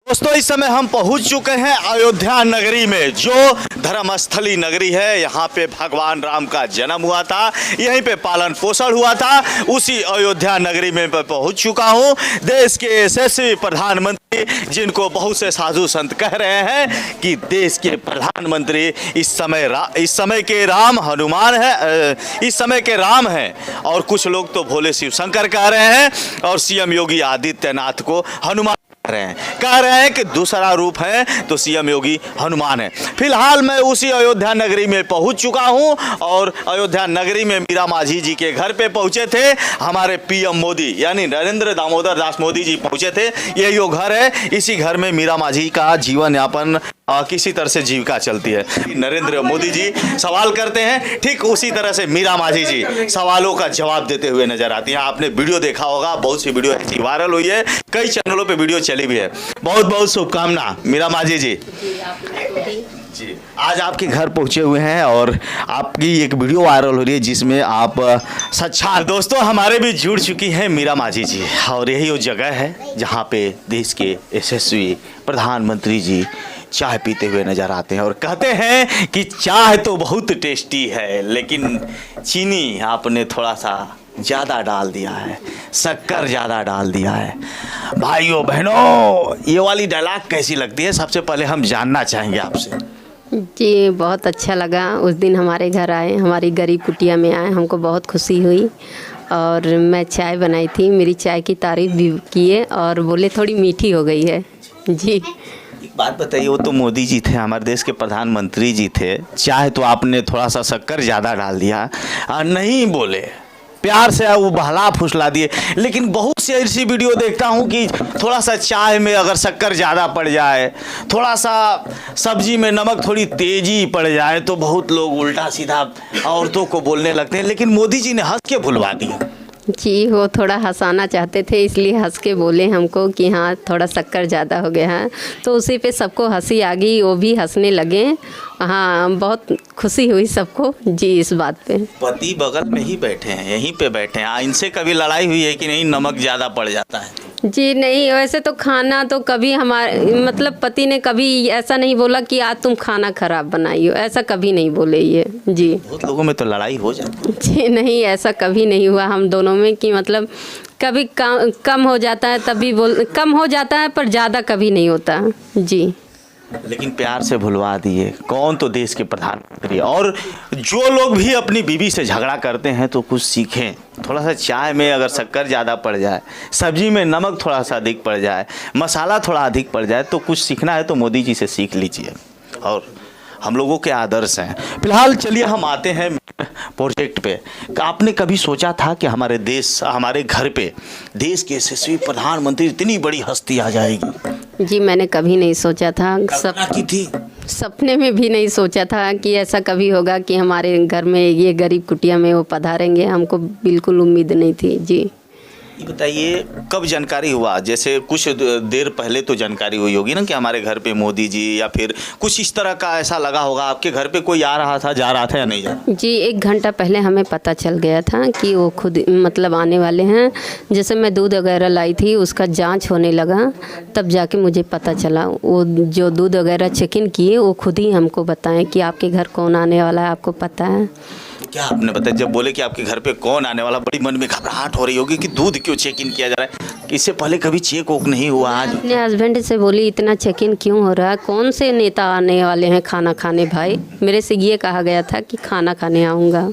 दोस्तों इस समय हम पहुंच चुके हैं अयोध्या नगरी में, जो धर्मस्थली नगरी है। यहाँ पे भगवान राम का जन्म हुआ था, यहीं पे पालन पोषण हुआ था। उसी अयोध्या नगरी में मैं पहुंच चुका हूँ। देश के यशस्वी प्रधानमंत्री, जिनको बहुत से साधु संत कह रहे हैं कि देश के प्रधानमंत्री इस समय के राम हनुमान है, इस समय के राम हैं। और कुछ लोग तो भोले शिव शंकर कह रहे हैं और सीएम योगी आदित्यनाथ को हनुमान कह रहे हैं कि दूसरा रूप है तो सीएम योगी हनुमान है। फिलहाल मैं उसी अयोध्या नगरी में पहुंच चुका हूं और अयोध्या नगरी में मीरा माझी जी के घर पे पहुंचे थे हमारे पीएम मोदी, यानी नरेंद्र दामोदर दास मोदी जी पहुंचे थे। यही वो घर है, इसी घर में मीरा माझी का जीवन यापन किसी तरह से जीविका चलती है। नरेंद्र मोदी जी सवाल करते हैं, ठीक उसी तरह से मीरा माझी जी सवालों का जवाब देते हुए नजर आती हैं। आपने वीडियो देखा होगा, बहुत सी वीडियो ऐसी वायरल हुई है, कई चैनलों पे वीडियो चली भी है। बहुत बहुत शुभकामना मीरा माझी जी। जी आज आपके घर पहुंचे हुए हैं और आपकी एक वीडियो वायरल हो रही है जिसमें आप सच्चा। दोस्तों हमारे भी जुड़ चुकी हैं मीरा माझी जी, और यही वो जगह है जहां पे देश के यशस्वी प्रधानमंत्री जी चाय पीते हुए नजर आते हैं और कहते हैं कि चाय तो बहुत टेस्टी है, लेकिन चीनी आपने थोड़ा सा ज़्यादा डाल दिया है, शक्कर ज़्यादा डाल दिया है। भाइयों बहनों, ये वाली डायलॉग कैसी लगती है, सबसे पहले हम जानना चाहेंगे आपसे। जी बहुत अच्छा लगा। उस दिन हमारे घर आए, हमारी गरीब कुटिया में आए, हमको बहुत खुशी हुई और मैं चाय बनाई थी। मेरी चाय की तारीफ़ भी किए और बोले थोड़ी मीठी हो गई है। जी बात बताइए, वो तो मोदी जी थे, हमारे देश के प्रधानमंत्री जी थे, चाहे तो आपने थोड़ा सा शक्कर ज़्यादा डाल दिया, नहीं बोले, प्यार से वो बहला फुसला दिए। लेकिन बहुत सी ऐसी वीडियो देखता हूँ कि थोड़ा सा चाय में अगर शक्कर ज़्यादा पड़ जाए, थोड़ा सा सब्जी में नमक थोड़ी तेजी पड़ जाए तो बहुत लोग उल्टा सीधा औरतों को बोलने लगते हैं। लेकिन मोदी जी ने हंस के भुलवा दिया। जी वो थोड़ा हंसाना चाहते थे, इसलिए हंस के बोले हमको कि हाँ थोड़ा शक्कर ज़्यादा हो गया है। तो उसी पे सबको हंसी आ गई, वो भी हंसने लगे। हाँ बहुत खुशी हुई सबको जी इस बात पे। पति बगल में ही बैठे हैं, यहीं पे बैठे हैं, इनसे कभी लड़ाई हुई है कि नहीं नमक ज़्यादा पड़ जाता है? जी नहीं, वैसे तो खाना तो कभी हमारे मतलब पति ने कभी ऐसा नहीं बोला कि आज तुम खाना खराब बनाई हो, ऐसा कभी नहीं बोले ये। जी बहुत लोगों में तो लड़ाई हो जाती है। जी नहीं, ऐसा कभी नहीं हुआ हम दोनों में कि मतलब कभी कम हो जाता है तभी कम हो जाता है, पर ज़्यादा कभी नहीं होता। जी लेकिन प्यार से भुलवा दिए। कौन तो देश के प्रधानमंत्री। और जो लोग भी अपनी बीवी से झगड़ा करते हैं तो कुछ सीखें। थोड़ा सा चाय में अगर शक्कर ज़्यादा पड़ जाए, सब्जी में नमक थोड़ा सा अधिक पड़ जाए, मसाला थोड़ा अधिक पड़ जाए, तो कुछ सीखना है तो मोदी जी से सीख लीजिए और हम लोगों के आदर्श हैं। फिलहाल चलिए हम आते हैं प्रोजेक्ट पे। आपने कभी सोचा था कि हमारे देश, हमारे घर पे देश के यशस्वी प्रधानमंत्री इतनी बड़ी हस्ती आ जाएगी? जी मैंने कभी नहीं सोचा था, की थी सपने में भी नहीं सोचा था कि ऐसा कभी होगा कि हमारे घर में ये गरीब कुटिया में वो पधारेंगे। हमको बिल्कुल उम्मीद नहीं थी। जी ये बताइए कब जानकारी हुआ? जैसे कुछ देर पहले तो जानकारी हुई होगी ना कि हमारे घर पे मोदी जी, या फिर कुछ इस तरह का ऐसा लगा होगा आपके घर पे कोई आ रहा था, जा रहा था या नहीं जा रहा? जी 1 घंटा पहले हमें पता चल गया था कि वो खुद मतलब आने वाले हैं। जैसे मैं दूध वगैरह लाई थी, उसका जांच होने लगा, तब जाके मुझे पता चला। वो जो दूध वगैरह चेक इन किए वो खुद ही हमको बताएं कि आपके घर कौन आने वाला है, आपको पता है? क्या आपने बताया जब बोले कि आपके घर पे कौन आने वाला, बड़ी मन में घबराहट हो रही होगी कि दूध क्यों चेक इन किया जा रहा है, इससे पहले कभी चेक वोक नहीं हुआ? आज अपने हस्बैंड से बोली इतना चेक इन क्यों हो रहा है, कौन से नेता आने वाले हैं खाना खाने? भाई मेरे से ये कहा गया था कि खाना खाने आऊँगा।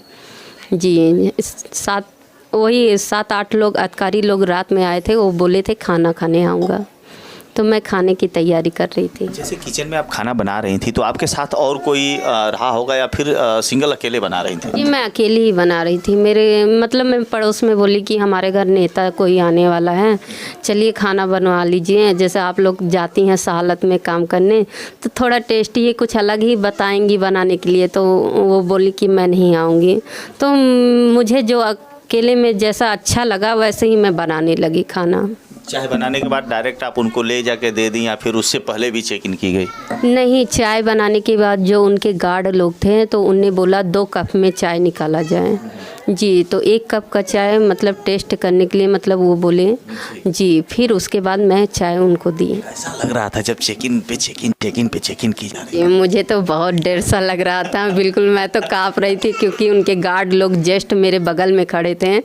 जी 7-8 लोग अधिकारी लोग रात में आए थे, वो बोले थे खाना खाने आऊँगा, तो मैं खाने की तैयारी कर रही थी। जैसे किचन में आप खाना बना रही थी तो आपके साथ और कोई रहा होगा या फिर सिंगल अकेले बना रही थी? जी मैं अकेली ही बना रही थी। मेरे मतलब मैं पड़ोस में बोली कि हमारे घर नेता कोई आने वाला है, चलिए खाना बनवा लीजिए। जैसे आप लोग जाती हैं सहालत में काम करने तो थोड़ा टेस्टी ही कुछ अलग ही बताएंगी बनाने के लिए, तो वो बोली कि मैं नहीं आऊँगी। तो मुझे जो अकेले में जैसा अच्छा लगा वैसे ही मैं बनाने लगी खाना। चाय बनाने के बाद डायरेक्ट आप उनको ले जाके दे दी या फिर उससे पहले भी चेक इन की गई? नहीं, चाय बनाने के बाद जो उनके गार्ड लोग थे तो उनने बोला 2 कप में चाय निकाला जाए। जी, तो 1 कप का चाय मतलब टेस्ट करने के लिए मतलब वो बोले जी, फिर उसके बाद मैं चाय उनको दी। ऐसा लग रहा था जब चेक इन पे चेक इन की जा रही ये मुझे तो बहुत डर सा लग रहा था, बिल्कुल मैं तो काँप रही थी क्योंकि उनके गार्ड लोग जस्ट मेरे बगल में खड़े थे।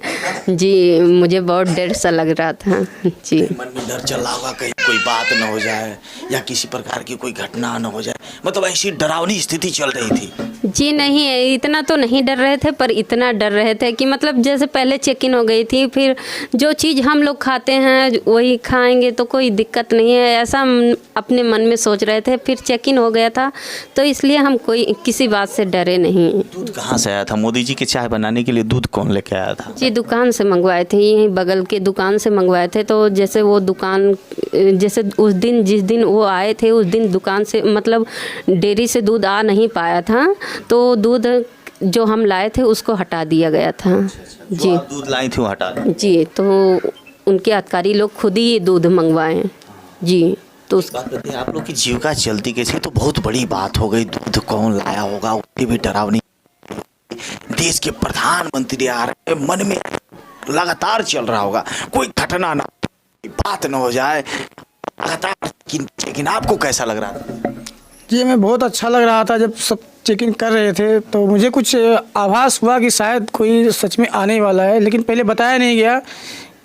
जी, मुझे बहुत डर सा लग रहा था। जी, मन में डर चल रहा होगा कहीं कोई बात न हो जाए या किसी प्रकार की कोई घटना न हो जाए, मतलब ऐसी डरावनी स्थिति चल रही थी। जी नहीं, इतना तो नहीं डर रहे थे, पर इतना डर रहे थे कि मतलब जैसे पहले चेक इन हो गई थी, फिर जो चीज़ हम लोग खाते हैं वही खाएंगे तो कोई दिक्कत नहीं है, ऐसा हम अपने मन में सोच रहे थे। फिर चेक इन हो गया था तो इसलिए हम कोई किसी बात से डरे नहीं। दूध कहाँ से आया था? मोदी जी की चाय बनाने के लिए दूध कौन लेके आया था? जी, दुकान से मंगवाए थे, यहीं बगल के दुकान से मंगवाए थे। तो जैसे वो दुकान जैसे उस दिन जिस दिन वो आए थे उस दिन दुकान से मतलब डेयरी से दूध आ नहीं पाया था, तो दूध जो हम लाए थे उसको हटा दिया गया था। जी, दूध लाई थी वो हटा दिया। जी, तो उनके अधिकारी लोग खुद ही ये दूध मंगवाए। जी, तो उस बात बताइए, आप लोग की जीविका चलती कैसे? तो बहुत बड़ी बात हो गई, दूध कौन लाया होगा, उसकी भी डरावनी। देश के प्रधानमंत्री आ रहे हैं, मन में लगातार चल रहा होगा कोई घटना ना बात न हो जाए लगातार। लेकिन आपको कैसा लग रहा था? जी, हमें बहुत अच्छा लग रहा था जब सब चेक इन कर रहे थे, तो मुझे कुछ आभास हुआ कि शायद कोई सच में आने वाला है, लेकिन पहले बताया नहीं गया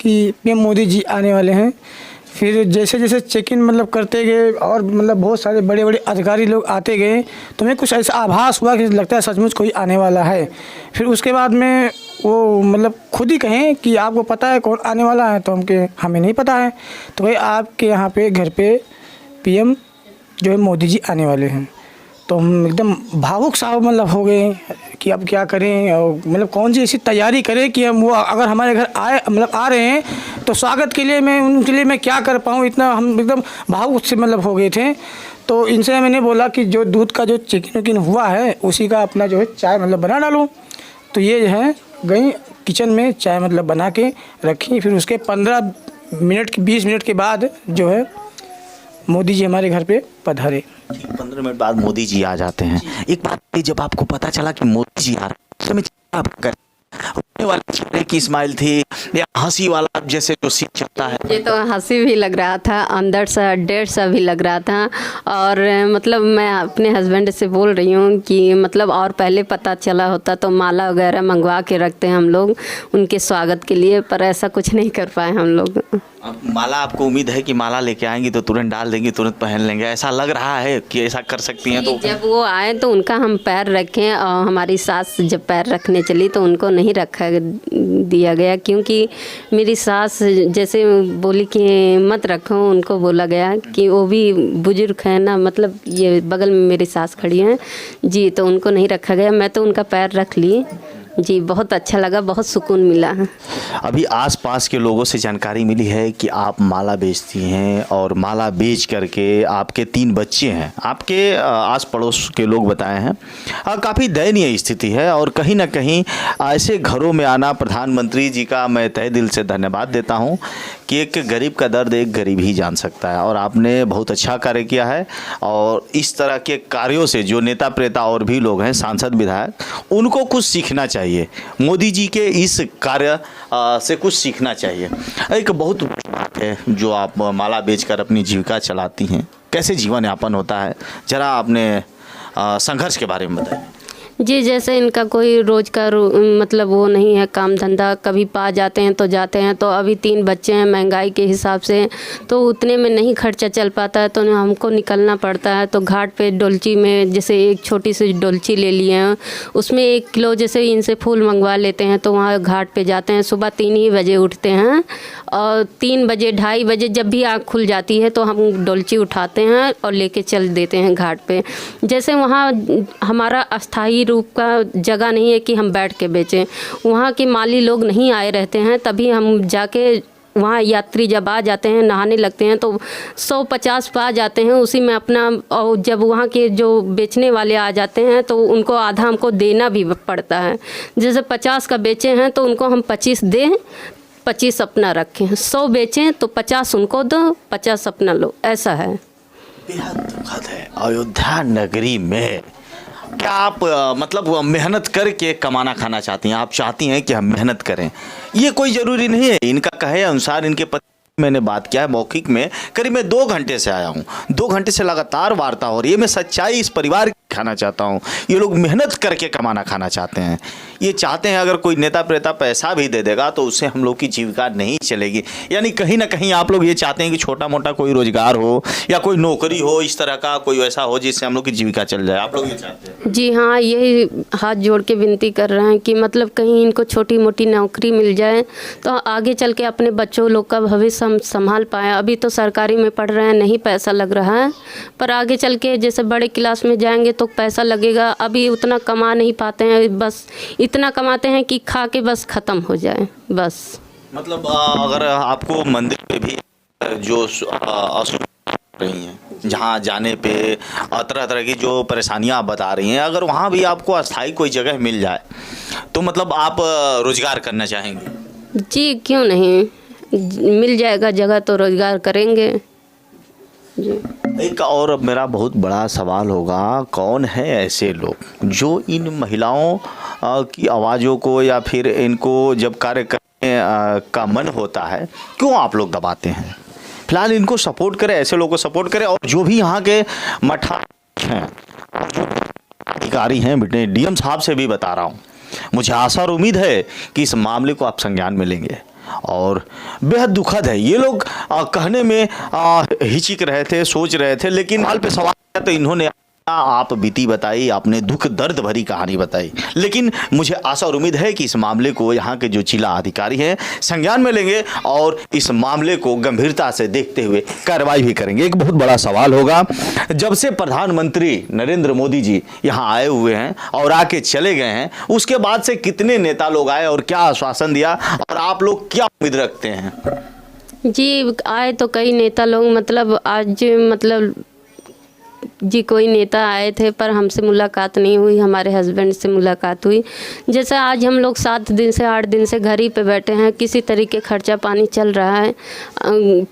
कि पीएम मोदी जी आने वाले हैं। फिर जैसे जैसे चेक इन मतलब करते गए और मतलब बहुत सारे बड़े बड़े अधिकारी लोग आते गए, तो हमें कुछ ऐसा आभास हुआ कि लगता है सचमुच कोई आने वाला है। फिर उसके बाद में वो मतलब खुद ही कहें कि आपको पता है कौन आने वाला है, तो हमें नहीं पता है। तो भाई आपके यहाँ पे घर पे पीएम जो है मोदी जी आने वाले हैं। तो हम एकदम भावुक सा मतलब हो गए कि अब क्या करें और मतलब कौन सी ऐसी तैयारी करें कि हम वो अगर हमारे घर आए मतलब आ रहे हैं तो स्वागत के लिए उनके लिए मैं क्या कर पाऊँ, इतना हम एकदम भावुक से मतलब हो गए थे। तो इनसे मैंने बोला कि जो दूध का जो चेक इन हुआ है उसी का अपना जो है चाय मतलब बना डालूँ। तो ये जो है गई किचन में चाय मतलब बना के रखी। फिर उसके 15 मिनट 20 मिनट के बाद जो है मोदी जी हमारे घर पे पधारे। 15 मिनट बाद मोदी जी आ जाते हैं। एक बात, जब आपको पता चला कि मोदी जी आ रहे हैं, होने वाले चेहरे की स्माइल थी या हंसी वाला जैसे जो सीन चलता है? ये तो हंसी भी लग रहा था, अंदर सा डर सा भी लग रहा था। और मतलब मैं अपने हस्बैंड से बोल रही हूँ कि मतलब और पहले पता चला होता तो माला वगैरह मंगवा के रखते हैं हम लोग उनके स्वागत के लिए, पर ऐसा कुछ नहीं कर पाए हम लोग। माला आपको उम्मीद है कि माला लेके आएंगी तो तुरंत डाल देंगी, तुरंत पहन लेंगे, ऐसा लग रहा है कि ऐसा कर सकती हैं? तो जब वो आए तो उनका हम पैर रखें, और हमारी सास जब पैर रखने चली तो उनको नहीं रखा दिया गया, क्योंकि मेरी सास जैसे बोली कि मत रखो, उनको बोला गया कि वो भी बुजुर्ग है ना, मतलब ये बगल में मेरी सास खड़ी हैं जी, तो उनको नहीं रखा गया। मैं तो उनका पैर रख ली जी, बहुत अच्छा लगा, बहुत सुकून मिला। अभी आसपास के लोगों से जानकारी मिली है कि आप माला बेचती हैं और माला बेच करके आपके 3 बच्चे हैं, आपके आस पड़ोस के लोग बताए हैं। काफ़ी दयनीय स्थिति है और कहीं ना कहीं ऐसे घरों में आना, प्रधानमंत्री जी का मैं तहे दिल से धन्यवाद देता हूं कि एक गरीब का दर्द एक गरीब ही जान सकता है, और आपने बहुत अच्छा कार्य किया है। और इस तरह के कार्यों से जो नेता प्रेता और भी लोग हैं, सांसद विधायक, उनको कुछ सीखना चाहिए, मोदी जी के इस कार्य से कुछ सीखना चाहिए। एक बहुत बड़ी बात है जो आप माला बेचकर अपनी जीविका चलाती हैं, कैसे जीवन यापन होता है, जरा आपने संघर्ष के बारे में बताइए। जी, जैसे इनका कोई रोज़ का मतलब वो नहीं है काम धंधा, कभी पा जाते हैं तो जाते हैं। तो अभी 3 बच्चे हैं, महंगाई के हिसाब से तो उतने में नहीं खर्चा चल पाता है, तो हमको निकलना पड़ता है। तो घाट पे डोलची में जैसे एक छोटी सी डोलची ले लिए हैं, उसमें 1 किलो जैसे इनसे फूल मंगवा लेते हैं, तो वहाँ घाट पे जाते हैं। सुबह 3 ही बजे उठते हैं और 3 बजे 2:30 बजे जब भी आँख खुल जाती है तो हम डोलची उठाते हैं और लेके चल देते हैं घाट पे। जैसे वहाँ हमारा अस्थाई रूप का जगह नहीं है कि हम बैठ के बेचें, वहाँ के माली लोग नहीं आए रहते हैं, तभी हम जाके वहाँ यात्री जब आ जाते हैं नहाने लगते हैं तो 100-50 पा जाते हैं उसी में अपना। और जब वहाँ के जो बेचने वाले आ जाते हैं तो उनको आधा हमको देना भी पड़ता है। जैसे 50 का बेचे हैं तो उनको हम 25 दें, 25 अपना रखें। 100 बेचें तो 50 उनको दो, 50 अपना लो, ऐसा है। बेहद दुखद है, अयोध्या नगरी में क्या आप मतलब मेहनत करके कमाना खाना चाहती हैं? आप चाहती हैं कि हम मेहनत करें? ये कोई ज़रूरी नहीं है। इनका कहे अनुसार इनके पति, मैंने बात किया है मौखिक में, करीब मैं 2 घंटे से आया हूँ, 2 घंटे से लगातार वार्ता हो रही है। मैं सच्चाई इस परिवार की खाना चाहता हूँ। ये लोग मेहनत करके कमाना खाना चाहते हैं। ये चाहते हैं अगर कोई नेता प्रेता पैसा भी दे देगा तो उससे हम लोग की जीविका नहीं चलेगी। यानी कहीं ना कहीं आप लोग ये चाहते हैं कि छोटा मोटा कोई रोजगार हो या कोई नौकरी हो, इस तरह का कोई वैसा हो जिससे हम लोग की जीविका चल जाए। आप लोग ये चाहते हैं? जी हाँ, यही हाथ जोड़ के विनती कर रहे हैं कि मतलब कहीं इनको छोटी मोटी नौकरी मिल जाए तो आगे चल के अपने बच्चों लोग का भविष्य हम संभाल पाएँ। अभी तो सरकारी में पढ़ रहे हैं, नहीं पैसा लग रहा है, पर आगे चल के जैसे बड़े क्लास में जाएंगे तो पैसा लगेगा। अभी उतना कमा नहीं पाते हैं, बस इतना कमाते हैं कि खा के बस ख़त्म हो जाए बस। मतलब अगर आपको मंदिर पे भी जो असुविधा रही हैं, जहाँ जाने पे तरह तरह की जो परेशानियाँ आप बता रही हैं, अगर वहाँ भी आपको अस्थाई कोई जगह मिल जाए तो मतलब आप रोजगार करना चाहेंगे? जी क्यों नहीं, मिल जाएगा जगह तो रोजगार करेंगे जी। एक और अब मेरा बहुत बड़ा सवाल होगा, कौन है ऐसे लोग जो इन महिलाओं की आवाज़ों को या फिर इनको जब कार्य करने का मन होता है क्यों आप लोग दबाते हैं? फिलहाल इनको सपोर्ट करें, ऐसे लोगों को सपोर्ट करें। और जो भी यहाँ के मठा हैं और जो अधिकारी हैं, बेटे डीएम साहब से भी बता रहा हूँ, मुझे आशा और उम्मीद है कि इस मामले को आप संज्ञान में लेंगे। और बेहद दुखद है, ये लोग कहने में हिचक रहे थे, सोच रहे थे, लेकिन सवाल पे सवाल किया तो इन्होंने आप बीती बताई, आपने दुख दर्द भरी कहानी बताई। लेकिन मुझे आशा और उम्मीद है कि इस मामले को यहाँ के जो जिला अधिकारी हैं संज्ञान में लेंगे और इस मामले को गंभीरता से देखते हुए कार्रवाई भी करेंगे। एक बहुत बड़ा सवाल होगा, जब से प्रधानमंत्री नरेंद्र मोदी जी यहाँ आए हुए हैं और आके चले गए हैं, उसके बाद से कितने नेता लोग आए और क्या आश्वासन दिया और आप लोग क्या उम्मीद रखते हैं? जी आए तो कई नेता लोग, मतलब आज मतलब जी कोई नेता आए थे पर हमसे मुलाकात नहीं हुई, हमारे हस्बैंड से मुलाकात हुई। जैसे आज हम लोग 7 दिन से 8 दिन से घर ही पे बैठे हैं, किसी तरीके खर्चा पानी चल रहा है।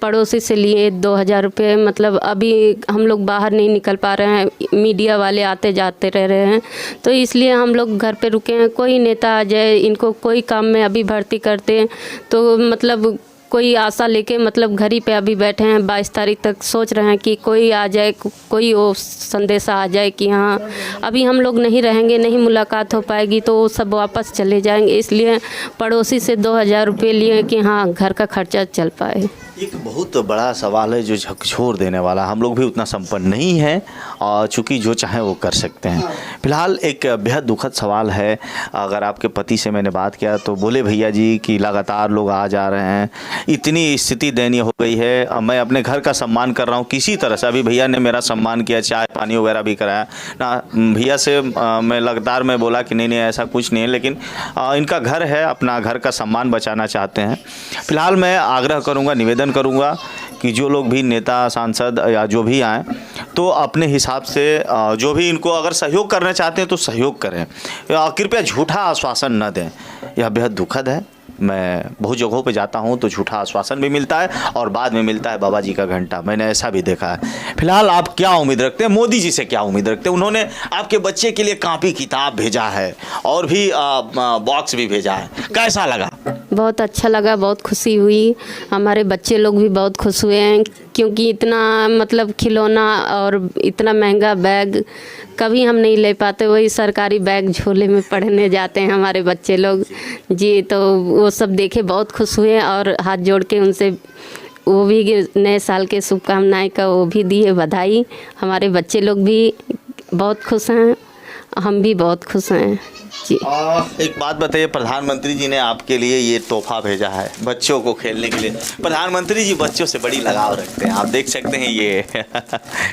पड़ोसी से लिए 2000 रुपये, मतलब अभी हम लोग बाहर नहीं निकल पा रहे हैं, मीडिया वाले आते जाते रह रहे हैं, तो इसलिए हम लोग घर पे रुके हैं। कोई नेता आ जाए, इनको कोई काम में अभी भर्ती करते तो मतलब कोई आशा लेके मतलब घर ही पे अभी बैठे हैं। 22 तारीख तक सोच रहे हैं कि कोई आ जाए, कोई वो संदेशा आ जाए कि हाँ अभी हम लोग नहीं रहेंगे, नहीं मुलाकात हो पाएगी, तो वो सब वापस चले जाएंगे। इसलिए पड़ोसी से 2000 रुपये लिए कि हाँ घर का खर्चा चल पाए। एक बहुत बड़ा सवाल है जो झकझोर देने वाला। हम लोग भी उतना संपन्न नहीं हैं और चूँकि जो चाहे वो कर सकते हैं। फिलहाल एक बेहद दुखद सवाल है। अगर आपके पति से मैंने बात किया तो बोले भैया जी कि लगातार लोग आ जा रहे हैं, इतनी स्थिति दयनीय हो गई है। अब मैं अपने घर का सम्मान कर रहा हूँ किसी तरह से। अभी भैया ने मेरा सम्मान किया, चाय पानी वगैरह भी कराया ना। भैया से मैं लगातार मैं बोला कि नहीं ऐसा कुछ नहीं है, लेकिन इनका घर है, अपना घर का सम्मान बचाना चाहते हैं। फिलहाल मैं आग्रह करूँगा, निवेदन करूंगा कि जो लोग भी नेता सांसद या जो भी आए तो अपने हिसाब से जो भी इनको अगर सहयोग करना चाहते हैं तो सहयोग करें, कृपया झूठा आश्वासन न दें। यह बेहद दुखद है। मैं बहुत जगहों पे जाता हूँ तो झूठा आश्वासन भी मिलता है और बाद में मिलता है बाबा जी का घंटा। मैंने ऐसा भी देखा है। फिलहाल आप क्या उम्मीद रखते हैं मोदी जी से? क्या उम्मीद रखते हैं? उन्होंने आपके बच्चे के लिए कॉपी किताब भेजा है और भी बॉक्स भी भेजा है, कैसा लगा? बहुत अच्छा लगा, बहुत खुशी हुई। हमारे बच्चे लोग भी बहुत खुश हुए हैं क्योंकि इतना मतलब खिलौना और इतना महंगा बैग कभी हम नहीं ले पाते। वही सरकारी बैग झोले में पढ़ने जाते हैं हमारे बच्चे लोग जी, तो वो सब देखे बहुत खुश हुए और हाथ जोड़ के उनसे वो भी नए साल के शुभकामनाएं का वो भी दिए बधाई। हमारे बच्चे लोग भी बहुत खुश हैं, हम भी बहुत खुश हैं जी। एक बात बताइए, प्रधानमंत्री जी ने आपके लिए ये तोहफा भेजा है बच्चों को खेलने के लिए। प्रधानमंत्री जी बच्चों से बड़ी लगाव रखते हैं, आप देख सकते हैं ये